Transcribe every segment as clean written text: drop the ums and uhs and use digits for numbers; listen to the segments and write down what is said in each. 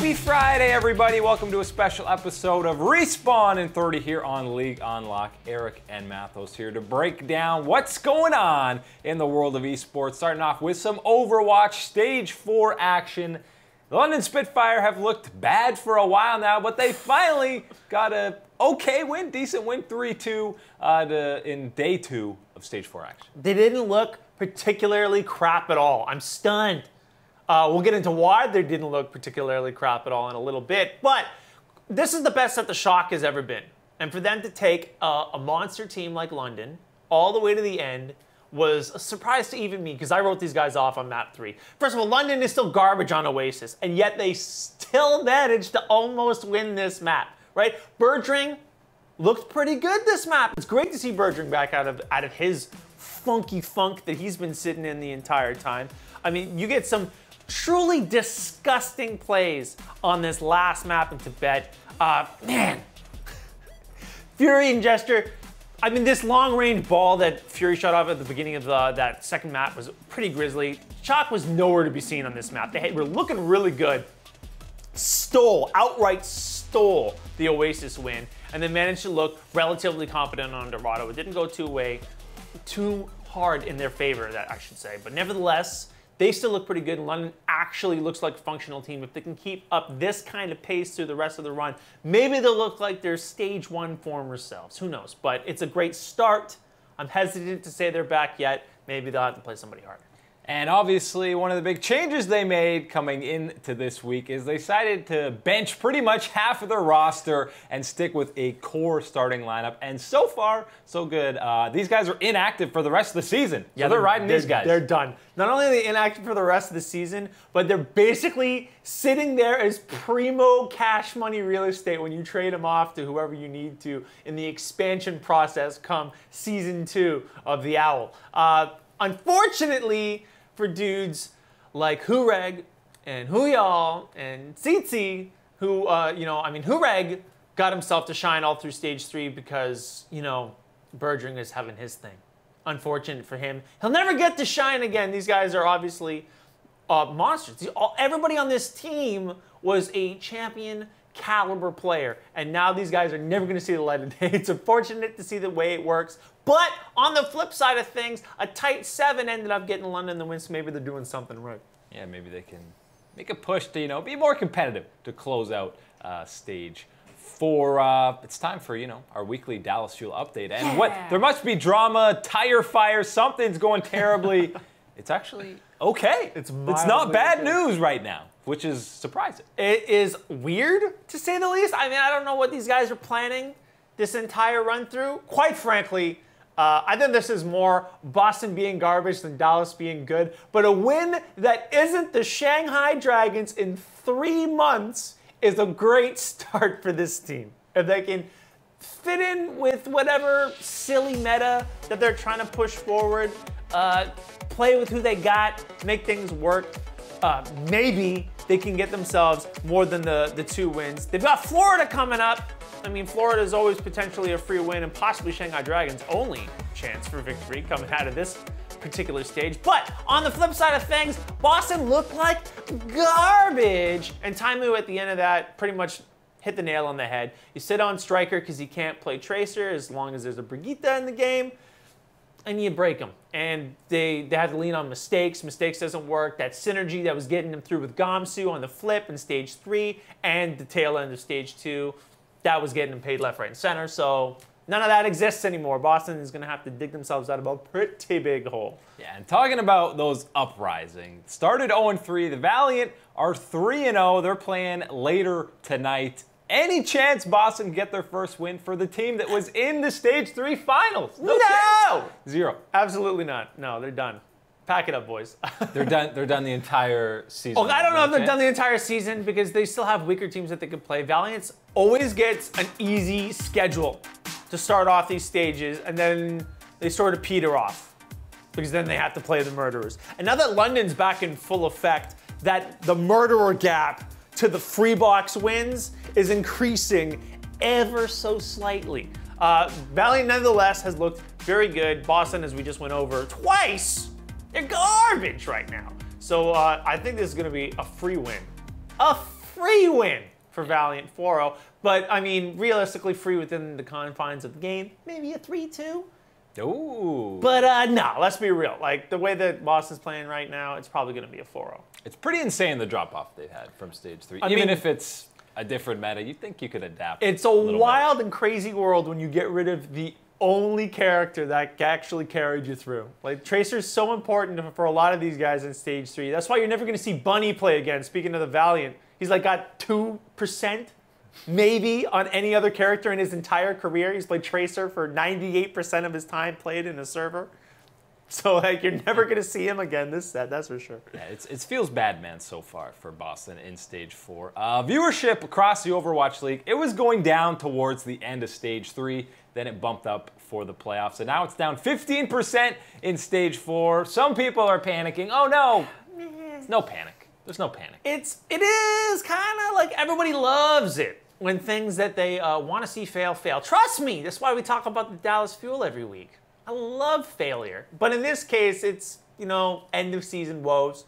Happy Friday, everybody. Welcome to a special episode of Respawn in 30 here on League Unlock. Eric and Mathos here to break down what's going on in the world of esports. Starting off with some Overwatch Stage 4 action. The London Spitfire have looked bad for a while now, but they finally got a okay win, decent win, 3-2 in day 2 of Stage 4 action. They didn't look particularly crap at all. I'm stunned. We'll get into why they didn't look particularly crap at all in a little bit, but this is the best that the Shock has ever been. And for them to take a monster team like London all the way to the end was a surprise to even me, because I wrote these guys off on map 3. First of all, London is still garbage on Oasis, and yet they still managed to almost win this map, right? Birdring looked pretty good this map. It's great to see Birdring back out of his funky funk that he's been sitting in the entire time. I mean, you get some truly disgusting plays on this last map in Tibet. Man, Fury and Jester. I mean, this long-range ball that Fury shot off at the beginning of that second map was pretty grisly. Shock was nowhere to be seen on this map. They were looking really good. Outright stole the Oasis win, and then managed to look relatively competent on Dorado. It didn't go too hard in their favor, that I should say. But nevertheless, they still look pretty good. London actually looks like a functional team. If they can keep up this kind of pace through the rest of the run, maybe they'll look like their Stage 1 former selves. Who knows? But it's a great start. I'm hesitant to say they're back yet. Maybe they'll have to play somebody harder. And obviously, one of the big changes they made coming into this week is they decided to bench pretty much half of their roster and stick with a core starting lineup. And so far, so good. These guys are inactive for the rest of the season. Yeah, so they're riding these guys. They're done. Not only are they inactive for the rest of the season, but they're basically sitting there as primo cash money real estate when you trade them off to whoever you need to in the expansion process come Season 2 of the Owl. Unfortunately, for dudes like Hureg and Huyal and Tsitsi, who, Hureg got himself to shine all through Stage 3 because, Birdring is having his thing. Unfortunate for him. He'll never get to shine again. These guys are obviously monsters. Everybody on this team was a champion caliber player, and now these guys are never going to see the light of day. It's unfortunate to see the way it works, but on the flip side of things, a tight 7 ended up getting London the win, so maybe they're doing something right. Yeah, maybe they can make a push to, be more competitive to close out Stage 4. It's time for, our weekly Dallas Fuel update. And there must be drama, tire fire, something's going terribly. It's actually okay. It's not bad news right now, which is surprising. It is weird, to say the least. I mean, I don't know what these guys are planning this entire run through. Quite frankly, I think this is more Boston being garbage than Dallas being good. But a win that isn't the Shanghai Dragons in 3 months is a great start for this team. If they can fit in with whatever silly meta that they're trying to push forward, play with who they got, make things work, maybe they can get themselves more than the 2 wins. They've got Florida coming up. I mean, Florida is always potentially a free win and possibly Shanghai Dragons' only chance for victory coming out of this particular stage. But on the flip side of things, Boston looked like garbage. And Taimu at the end of that pretty much hit the nail on the head. You sit on Striker because he can't play Tracer as long as there's a Brigitte in the game, and you break them. And they had to lean on mistakes. Mistakes doesn't work. That synergy that was getting them through with Gamsu on the flip in Stage 3 and the tail end of Stage 2, that was getting them paid left, right, and center. So none of that exists anymore. Boston is going to have to dig themselves out of a pretty big hole. Yeah, and talking about those Uprising, started 0-3. The Valiant are 3-0. They're playing later tonight. Any chance Boston can get their first win for the team that was in the Stage 3 finals? No! Chance. 0. Absolutely not. No, they're done. Pack it up, boys. They're done the entire season. Oh, I don't know if they're done the entire season because they still have weaker teams that they could play. Valiant's always gets an easy schedule to start off these stages, and then they sort of peter off because then they have to play the Murderers. And now that London's back in full effect, that the Murderer gap to the free box wins is increasing ever so slightly. Valiant, nonetheless, has looked very good. Boston, as we just went over twice, they're garbage right now. So I think this is going to be a free win. A free win for Valiant 4-0. But, I mean, realistically, free within the confines of the game. Maybe a 3-2. Ooh. But, no, let's be real. Like, the way that Boston's playing right now, it's probably going to be a 4-0. It's pretty insane the drop-off they had from Stage 3. Even if it's a different meta, you think you could adapt. It's a wild and crazy world when you get rid of the only character that actually carried you through. Like, Tracer's so important for a lot of these guys in Stage 3. That's why you're never going to see Bunny play again, speaking of the Valiant. He's like got 2% maybe on any other character in his entire career. He's played Tracer for 98% of his time played in a server. So, like, you're never going to see him again this set, that's for sure. Yeah, it feels bad, man, so far for Boston in Stage 4. Viewership across the Overwatch League, it was going down towards the end of Stage 3. Then it bumped up for the playoffs. And now it's down 15% in Stage 4. Some people are panicking. Oh, no. No panic. There's no panic. It is kind of like everybody loves it when things that they want to see fail. Trust me, that's why we talk about the Dallas Fuel every week. I love failure. But in this case, it's, you know, end of season woes.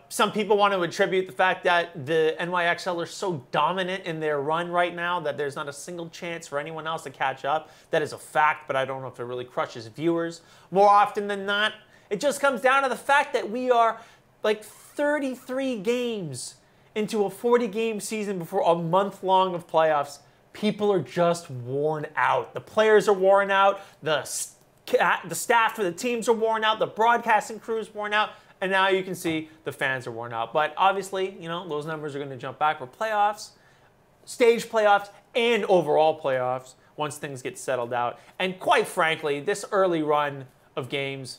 Some people want to attribute the fact that the NYXL are so dominant in their run right now that there's not a single chance for anyone else to catch up. That is a fact, but I don't know if it really crushes viewers. More often than not, it just comes down to the fact that we are like 33 games into a 40-game season before a month long of playoffs. People are just worn out. The players are worn out. The staff for the teams are worn out. The broadcasting crew is worn out. And now you can see the fans are worn out. But obviously, you know, those numbers are going to jump back for playoffs, stage playoffs, and overall playoffs once things get settled out. And quite frankly, this early run of games,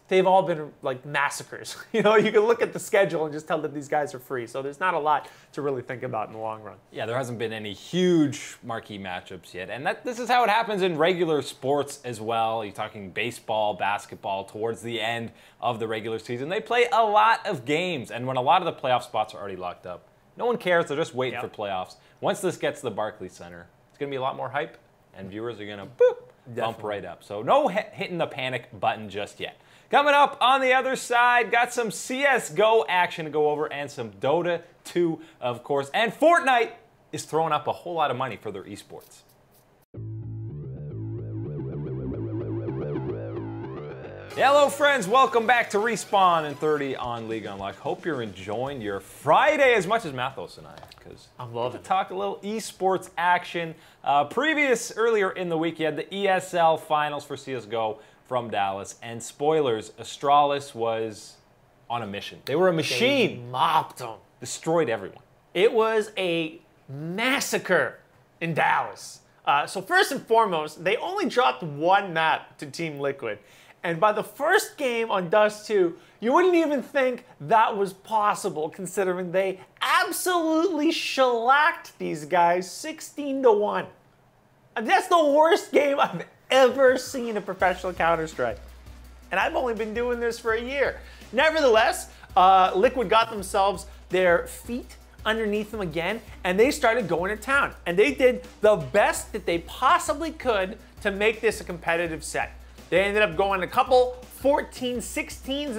they've all been like massacres. You know, you can look at the schedule and just tell that these guys are free. So there's not a lot to really think about in the long run. Yeah, there hasn't been any huge marquee matchups yet. And this is how it happens in regular sports as well. You're talking baseball, basketball, towards the end of the regular season. They play a lot of games. And when a lot of the playoff spots are already locked up, no one cares. They're just waiting for playoffs. Once this gets to the Barclays Center, it's going to be a lot more hype. And viewers are going to bump right up. So no hitting the panic button just yet. Coming up on the other side, got some CSGO action to go over and some Dota 2, of course. And Fortnite is throwing up a whole lot of money for their esports. Hello, friends. Welcome back to Respawn in 30 on League Unlocked. Hope you're enjoying your Friday as much as Mathos and I, because I'm loving it. Talk a little esports action. Earlier in the week, you had the ESL finals for CSGO from Dallas, and spoilers, Astralis was on a mission. They were a machine. They mopped them. Destroyed everyone. It was a massacre in Dallas. So first and foremost, they only dropped one map to Team Liquid. And by the first game on Dust 2, you wouldn't even think that was possible, considering they absolutely shellacked these guys 16-1. And that's the worst game I've ever seen in professional Counter-Strike. And I've only been doing this for a year. Nevertheless, Liquid got themselves their feet underneath them again, and they started going to town. And they did the best that they possibly could to make this a competitive set. They ended up going a couple 14-16s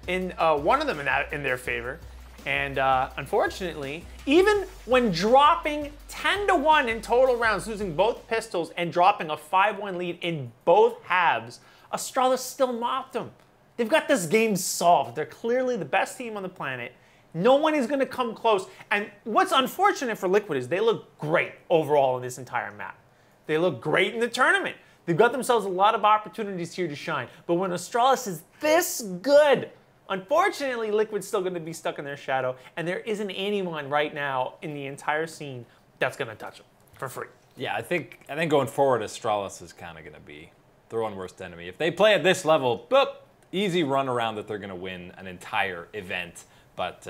in one of them in their favor. And unfortunately, even when dropping 10-1 in total rounds, losing both pistols and dropping a 5-1 lead in both halves, Astralis still mopped them. They've got this game solved. They're clearly the best team on the planet. No one is going to come close. And what's unfortunate for Liquid is they look great overall in this entire map. They look great in the tournament. They've got themselves a lot of opportunities here to shine. But when Astralis is this good, unfortunately, Liquid's still going to be stuck in their shadow, and there isn't anyone right now in the entire scene that's going to touch them for free. Yeah, I think going forward, Astralis is kind of going to be their own worst enemy. If they play at this level, boop, easy run around that they're going to win an entire event. But,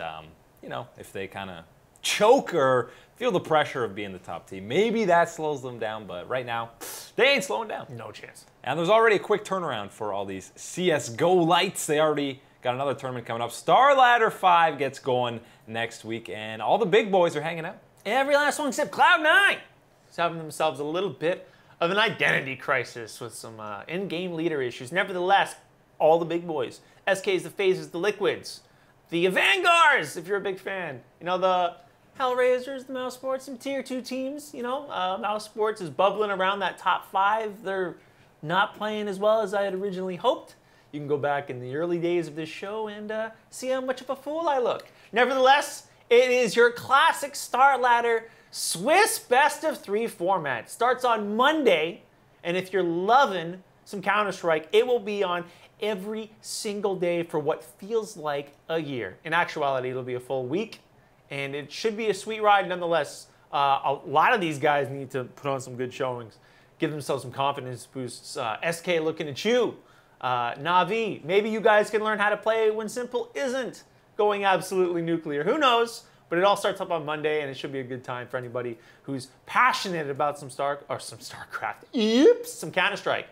you know, if they kind of choke or feel the pressure of being the top team, maybe that slows them down. But right now, they ain't slowing down. No chance. And there's already a quick turnaround for all these CSGO lights. They already got another tournament coming up. Starladder 5 gets going next week, and all the big boys are hanging out. Every last one except Cloud9 is having themselves a little bit of an identity crisis with some in-game leader issues. Nevertheless, all the big boys, SKs, the Phases, the Liquids, the Vanguards, if you're a big fan, you know, the Hellraisers, the Mouse Sports, some tier 2 teams. You know, Mouse Sports is bubbling around that top 5. They're not playing as well as I had originally hoped. You can go back in the early days of this show and see how much of a fool I look. Nevertheless, it is your classic Starladder Swiss Best of 3 format. Starts on Monday, and if you're loving some Counter-Strike, it will be on every single day for what feels like a year. In actuality, it'll be a full week, and it should be a sweet ride nonetheless. A lot of these guys need to put on some good showings, give themselves some confidence boosts. SK looking at you. Na'Vi, maybe you guys can learn how to play when Simple isn't going absolutely nuclear. Who knows? But it all starts up on Monday, and it should be a good time for anybody who's passionate about some StarCraft. Yep, some Counter-Strike.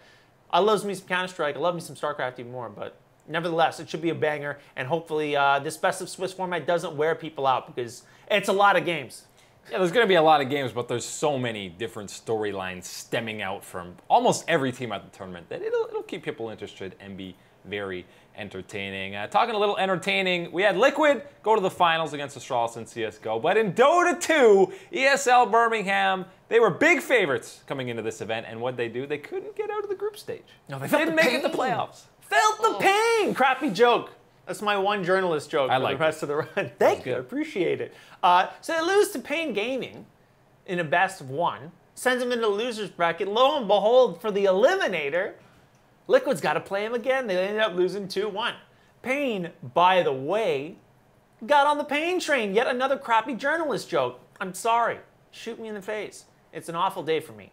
I love me some Counter-Strike. I love me some StarCraft even more, but nevertheless, it should be a banger, and hopefully this Best of Swiss format doesn't wear people out because it's a lot of games. Yeah, there's going to be a lot of games, but there's so many different storylines stemming out from almost every team at the tournament that it'll keep people interested and be very entertaining. Talking a little entertaining, we had Liquid go to the finals against Astralis in CSGO, but in Dota 2, ESL Birmingham, they were big favorites coming into this event, and what'd they do? They couldn't get out of the group stage. No, they didn't make it to playoffs. Felt the pain! Crappy joke. That's my one journalist joke for the rest of the run. Thank you, I appreciate it. So they lose to Pain Gaming in a best of 1, sends them into the loser's bracket. Lo and behold, for the eliminator, Liquid's got to play him again. They ended up losing 2-1. Pain, by the way, got on the Pain train. Yet another crappy journalist joke. I'm sorry. Shoot me in the face. It's an awful day for me.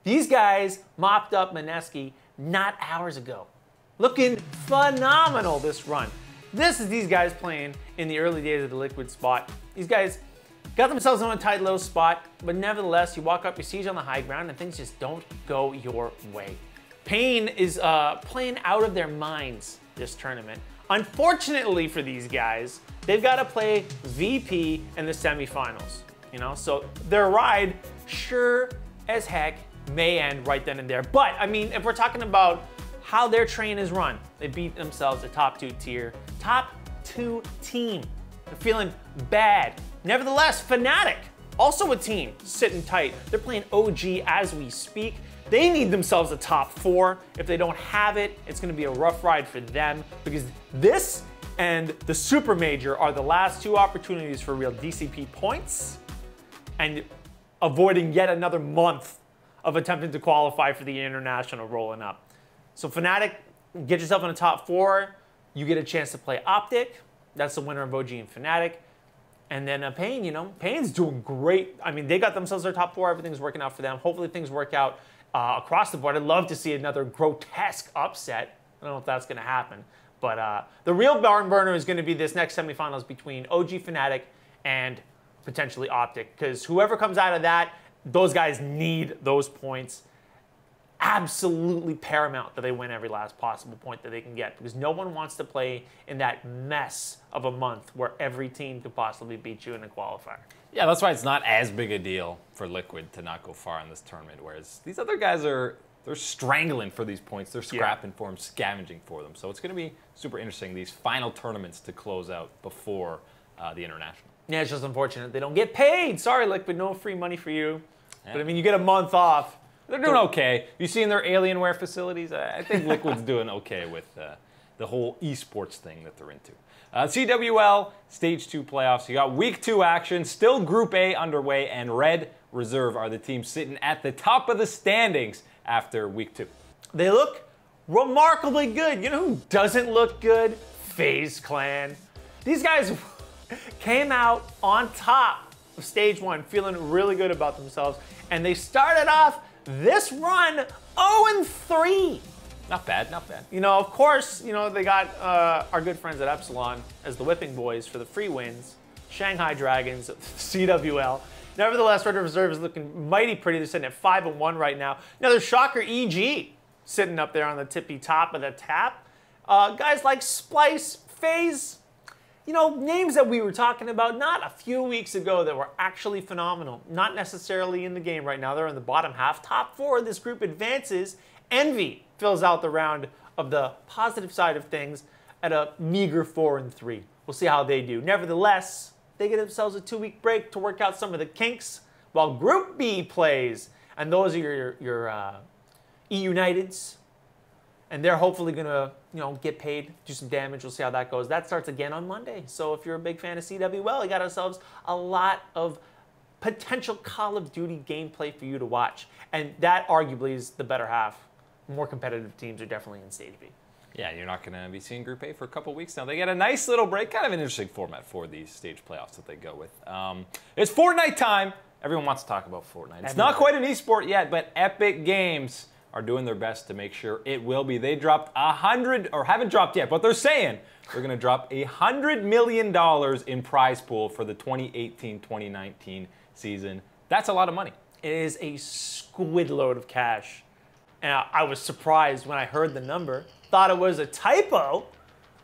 These guys mopped up Mineski not hours ago. Looking phenomenal this run. This is these guys playing in the early days of the Liquid spot. These guys got themselves on a tight little spot, but nevertheless, you walk up, you siege on the high ground, and things just don't go your way. Pain is playing out of their minds this tournament. Unfortunately for these guys, they've got to play VP in the semifinals. You know, so their ride sure as heck may end right then and there. But I mean, if we're talking about how their train is run, they beat themselves a top 2 team. They're feeling bad. Nevertheless, Fnatic, also a team sitting tight. They're playing OG as we speak. They need themselves a top 4. If they don't have it, it's going to be a rough ride for them because this and the Super Major are the last 2 opportunities for real DCP points and avoiding yet another month of attempting to qualify for the international rolling up. So Fnatic, get yourself in the top 4. You get a chance to play Optic. That's the winner of OG and Fnatic. And then Pain, you know, Pain's doing great. I mean, they got themselves their top 4. Everything's working out for them. Hopefully things work out across the board. I'd love to see another grotesque upset. I don't know if that's going to happen. But the real barn burner is going to be this next semifinals between OG, Fnatic, and potentially Optic. Because whoever comes out of that, those guys need those points. Absolutely paramount that they win every last possible point that they can get. Because no one wants to play in that mess of a month where every team could possibly beat you in a qualifier. Yeah, that's why it's not as big a deal for Liquid to not go far in this tournament, whereas these other guys they're strangling for these points. They're scrapping for them, scavenging for them. So it's going to be super interesting, these final tournaments to close out before the international. Yeah, it's just unfortunate they don't get paid. Sorry, Liquid, no free money for you. Yeah. But I mean, you get a month off. They're doing okay. You seen their Alienware facilities? I think Liquid's doing okay with the whole esports thing that they're into. CWL Stage 2 playoffs. You got Week 2 action. Still Group A underway, and Red Reserve are the teams sitting at the top of the standings after Week 2. They look remarkably good. You know who doesn't look good? FaZe Clan. These guys came out on top of Stage 1, feeling really good about themselves, and they started off this run 0-3. Not bad, not bad. You know, of course, you know, they got our good friends at Epsilon as the whipping boys for the free wins. Shanghai Dragons, CWL. Nevertheless, Red Reserve is looking mighty pretty. They're sitting at 5-1 right now. Now there's Shocker EG sitting up there on the tippy top of the tap. Guys like Splice, FaZe, you know, names that we were talking about not a few weeks ago that were actually phenomenal. Not necessarily in the game right now. They're in the bottom half. Top 4 of this group advances. Envy fills out the round of the positive side of things at a meager 4-3. We'll see how they do. Nevertheless, They get themselves a 2-week break to work out some of the kinks while Group B plays. And those are your E-Uniteds. And they're hopefully going to, get paid, do some damage. We'll see how that goes. That starts again on Monday. So if you're a big fan of CWL, you got ourselves a lot of potential Call of Duty gameplay for you to watch. And that arguably is the better half. More competitive teams are definitely in Stage B. Yeah, you're not going to be seeing Group A for a couple weeks now. They get a nice little break, kind of an interesting format for these stage playoffs that they go with. It's Fortnite time. Everyone wants to talk about Fortnite. It's not quite an esport yet, but Epic Games are doing their best to make sure it will be. They dropped 100, or haven't dropped yet, but they're saying they're going to drop $100 million in prize pool for the 2018-2019 season. That's a lot of money. It is a squid load of cash. And I was surprised when I heard the number. Thought it was a typo.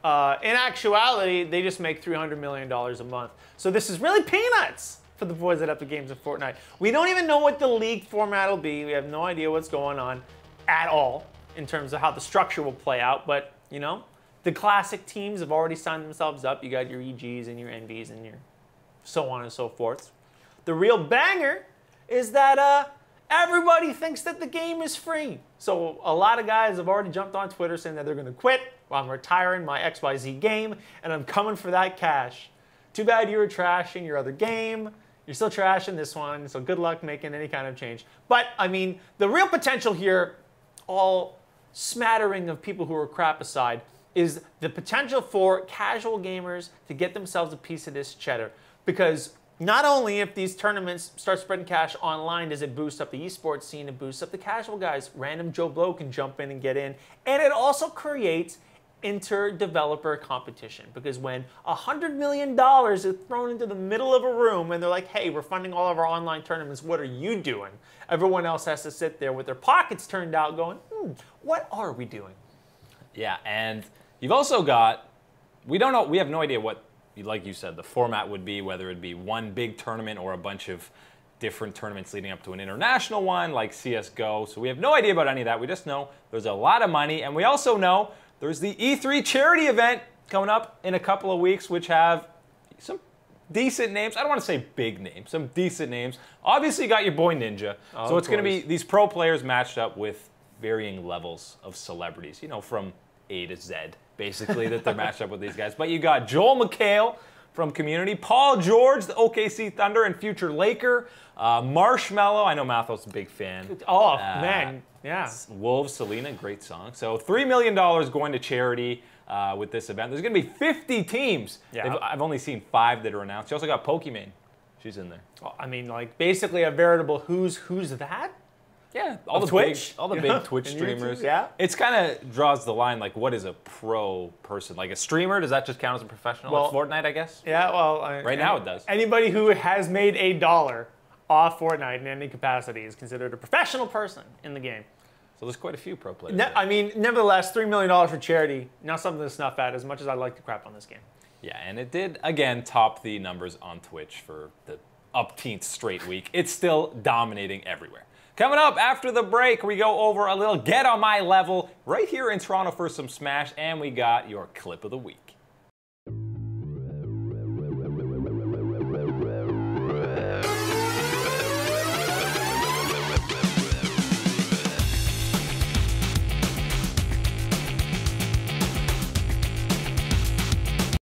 In actuality, they just make $300 million a month. So this is really peanuts for the boys at Epic Games of Fortnite. We don't even know what the league format will be. We have no idea what's going on at all in terms of how the structure will play out. But, the classic teams have already signed themselves up. You got your EGs and your NVs and your so on and so forth. The real banger is that everybody thinks that the game is free. So a lot of guys have already jumped on Twitter saying that they're going to quit. Well, I'm retiring my XYZ game, and I'm coming for that cash. Too bad you were trashing your other game. You're still trashing this one, so good luck making any kind of change. But, the real potential here, all smattering of people who are crap aside, is the potential for casual gamers to get themselves a piece of this cheddar. Because not only if these tournaments start spreading cash online does it boost up the esports scene, it boosts up the casual guys. Random Joe Blow can jump in and get in. And it also creates inter-developer competition. Because when $100 million is thrown into the middle of a room and they're like, hey, we're funding all of our online tournaments, what are you doing? Everyone else has to sit there with their pockets turned out going, what are we doing? Yeah, and you've also got, we don't know, we have no idea what, like you said, the format would be, whether it'd be one big tournament or a bunch of different tournaments leading up to an international one like CSGO. So we have no idea about any of that. We just know there's a lot of money. And we also know there's the E3 charity event coming up in a couple of weeks, which have some decent names. I don't want to say big names, some decent names. Obviously, you got your boy Ninja. So it's going to be these pro players matched up with varying levels of celebrities, from A to Z, basically, that they're matched up with these guys. But you got Joel McHale from Community, Paul George, the OKC Thunder and future Laker, Marshmello, I know Mathos is a big fan. Oh, man, yeah. Wolves, Selena, great song. So $3 million going to charity with this event. There's going to be 50 teams. Yeah. I've only seen 5 that are announced. You also got Pokimane. She's in there. Well, basically a veritable who's that? Yeah, all the big Twitch streamers. YouTube, yeah, it's kind of draws the line. Like, what is a pro person? Like a streamer? Does that just count as a professional? Well, like Fortnite, I guess. Yeah, well, right now it does. Anybody who has made $1 off Fortnite in any capacity is considered a professional person in the game. So there's quite a few pro players. Nevertheless, $3 million for charity, not something to snuff at. As much as I like to crap on this game. Yeah, and it did again top the numbers on Twitch for the upteenth straight week. It's still dominating everywhere. Coming up after the break, we go over a little Get On My Level right here in Toronto for some Smash, and we got your clip of the week.